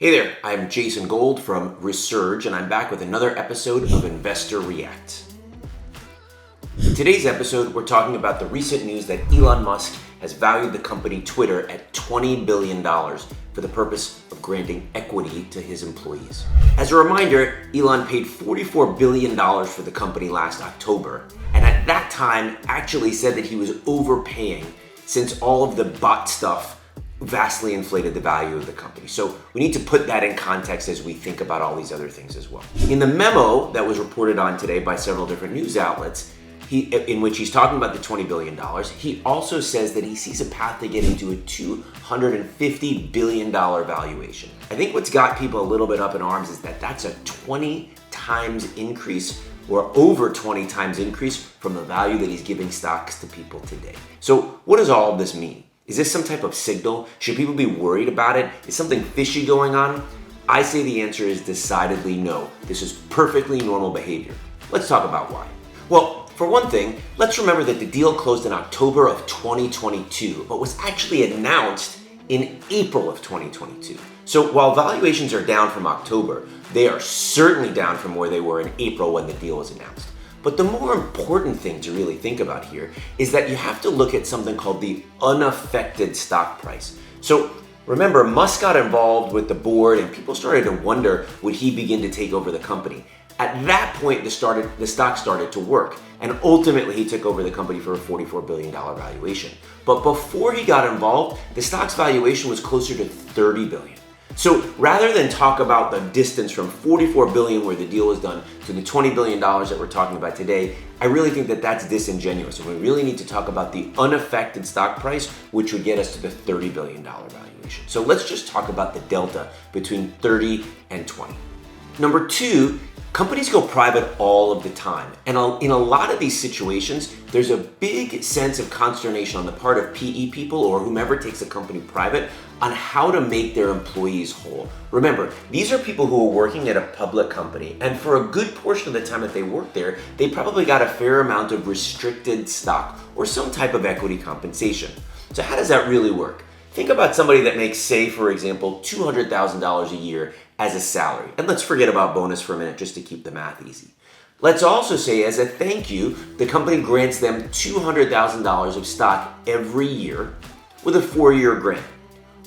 Hey there, I'm Jason Gold from Resurge, and I'm back with another episode of Investor React. In today's episode, we're talking about the recent news that Elon Musk has valued the company Twitter at $20 billion for the purpose of granting equity to his employees. As a reminder, Elon paid $44 billion for the company last October, and at that time actually said that he was overpaying since all of the bot stuff vastly inflated the value of the company. So we need to put that in context as we think about all these other things as well. In the memo that was reported on today by several different news outlets, in which he's talking about the $20 billion, he also says that he sees a path to getting to a $250 billion valuation. I think what's got people a little bit up in arms is that that's a 20 times increase or over 20 times increase from the value that he's giving stocks to people today. So what does all of this mean? Is this some type of signal? Should people be worried about it? Is something fishy going on? I say the answer is decidedly no. This is perfectly normal behavior. Let's talk about why. Well, for one thing, let's remember that the deal closed in October of 2022, but was actually announced in April of 2022. So while valuations are down from October, they are certainly down from where they were in April when the deal was announced. But the more important thing to really think about here is that you have to look at something called the unaffected stock price. So remember, Musk got involved with the board and people started to wonder, would he begin to take over the company? At that point, the stock started to work, and ultimately he took over the company for a $44 billion valuation. But before he got involved, the stock's valuation was closer to $30 billion. So rather than talk about the distance from $44 billion where the deal was done to the $20 billion that we're talking about today, I really think that that's disingenuous. And we really need to talk about the unaffected stock price, which would get us to the $30 billion valuation. So let's just talk about the delta between 30 and 20. Number two, companies go private all of the time. And in a lot of these situations, there's a big sense of consternation on the part of PE people or whomever takes a company private on how to make their employees whole. Remember, these are people who are working at a public company, and for a good portion of the time that they work there, they probably got a fair amount of restricted stock or some type of equity compensation. So how does that really work? Think about somebody that makes, say, for example, $200,000 a year as a salary. And let's forget about bonus for a minute just to keep the math easy. Let's also say as a thank you, the company grants them $200,000 of stock every year with a 4-year grant.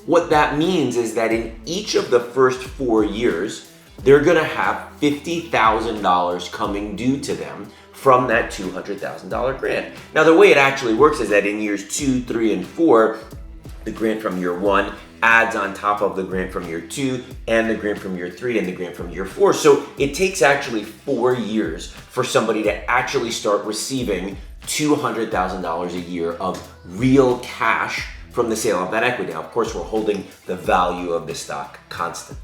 What that means is that in each of the first 4 years, they're gonna have $50,000 coming due to them from that $200,000 grant. Now, the way it actually works is that in years 2, 3, and 4, the grant from year 1 adds on top of the grant from year 2 and the grant from year 3 and the grant from year 4. So it takes actually 4 years for somebody to actually start receiving $200,000 a year of real cash from the sale of that equity. Now, of course, we're holding the value of the stock constant.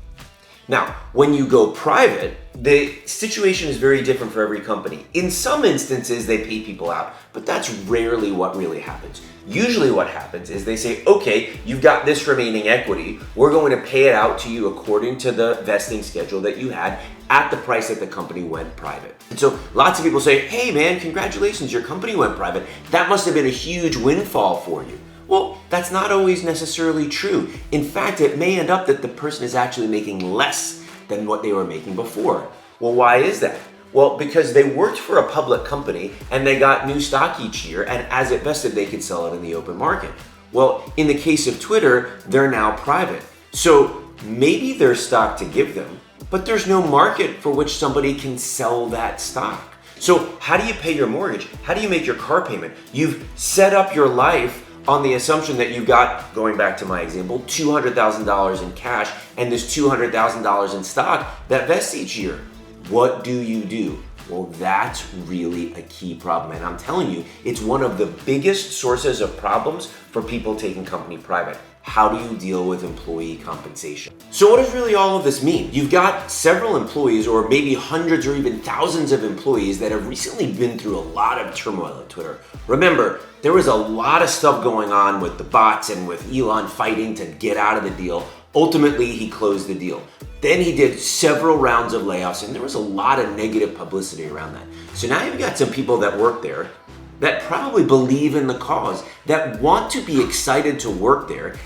Now, when you go private, the situation is very different for every company. In some instances, they pay people out, but that's rarely what really happens. Usually what happens is they say, okay, you've got this remaining equity. We're going to pay it out to you according to the vesting schedule that you had at the price that the company went private. And so lots of people say, hey man, congratulations, your company went private. That must have been a huge windfall for you. Well, that's not always necessarily true. In fact, it may end up that the person is actually making less than what they were making before. Well, why is that? Well, because they worked for a public company and they got new stock each year, and as it vested, they could sell it in the open market. Well, in the case of Twitter, they're now private. So maybe there's stock to give them, but there's no market for which somebody can sell that stock. So how do you pay your mortgage? How do you make your car payment? You've set up your life on the assumption that you've got, going back to my example, $200,000 in cash and this $200,000 in stock that vests each year. What do you do? Well, that's really a key problem. And I'm telling you, it's one of the biggest sources of problems for people taking company private. How do you deal with employee compensation? So what does really all of this mean? You've got several employees, or maybe hundreds or even thousands of employees that have recently been through a lot of turmoil at Twitter. Remember, there was a lot of stuff going on with the bots and with Elon fighting to get out of the deal. Ultimately, he closed the deal. Then he did several rounds of layoffs, and there was a lot of negative publicity around that. So now you've got some people that work there that probably believe in the cause, that want to be excited to work there,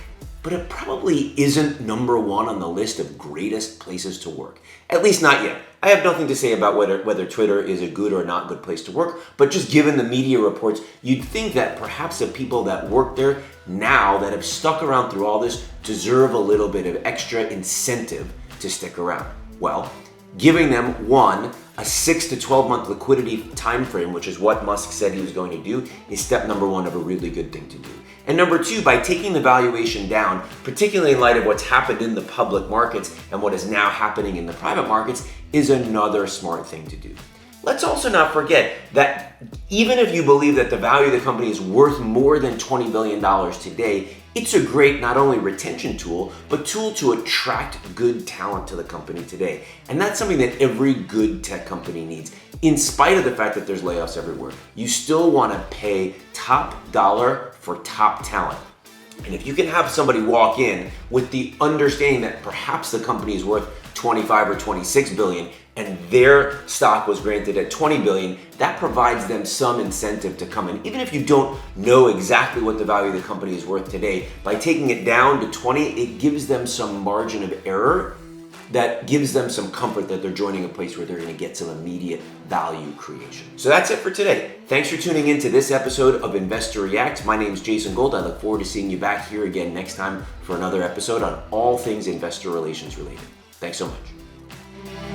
but it probably isn't number one on the list of greatest places to work. At least not yet. I have nothing to say about whether Twitter is a good or not good place to work, but just given the media reports, you'd think that perhaps the people that work there now that have stuck around through all this deserve a little bit of extra incentive to stick around. Well, giving them a 6 to 12 month liquidity time frame, which is what Musk said he was going to do, is step number one of a really good thing to do. And number two, by taking the valuation down, particularly in light of what's happened in the public markets and what is now happening in the private markets, is another smart thing to do. Let's also not forget that even if you believe that the value of the company is worth more than $20 billion today, it's a great not only retention tool, but tool to attract good talent to the company today. And that's something that every good tech company needs. In spite of the fact that there's layoffs everywhere, you still want to pay top dollar for top talent. And if you can have somebody walk in with the understanding that perhaps the company is worth 25 or 26 billion and their stock was granted at 20 billion, that provides them some incentive to come in. Even if you don't know exactly what the value of the company is worth today, by taking it down to 20, it gives them some margin of error that gives them some comfort that they're joining a place where they're going to get some immediate value creation. So that's it for today. Thanks for tuning in to this episode of Investor React. My name is Jason Gold. I look forward to seeing you back here again next time for another episode on all things investor relations related. Thanks so much.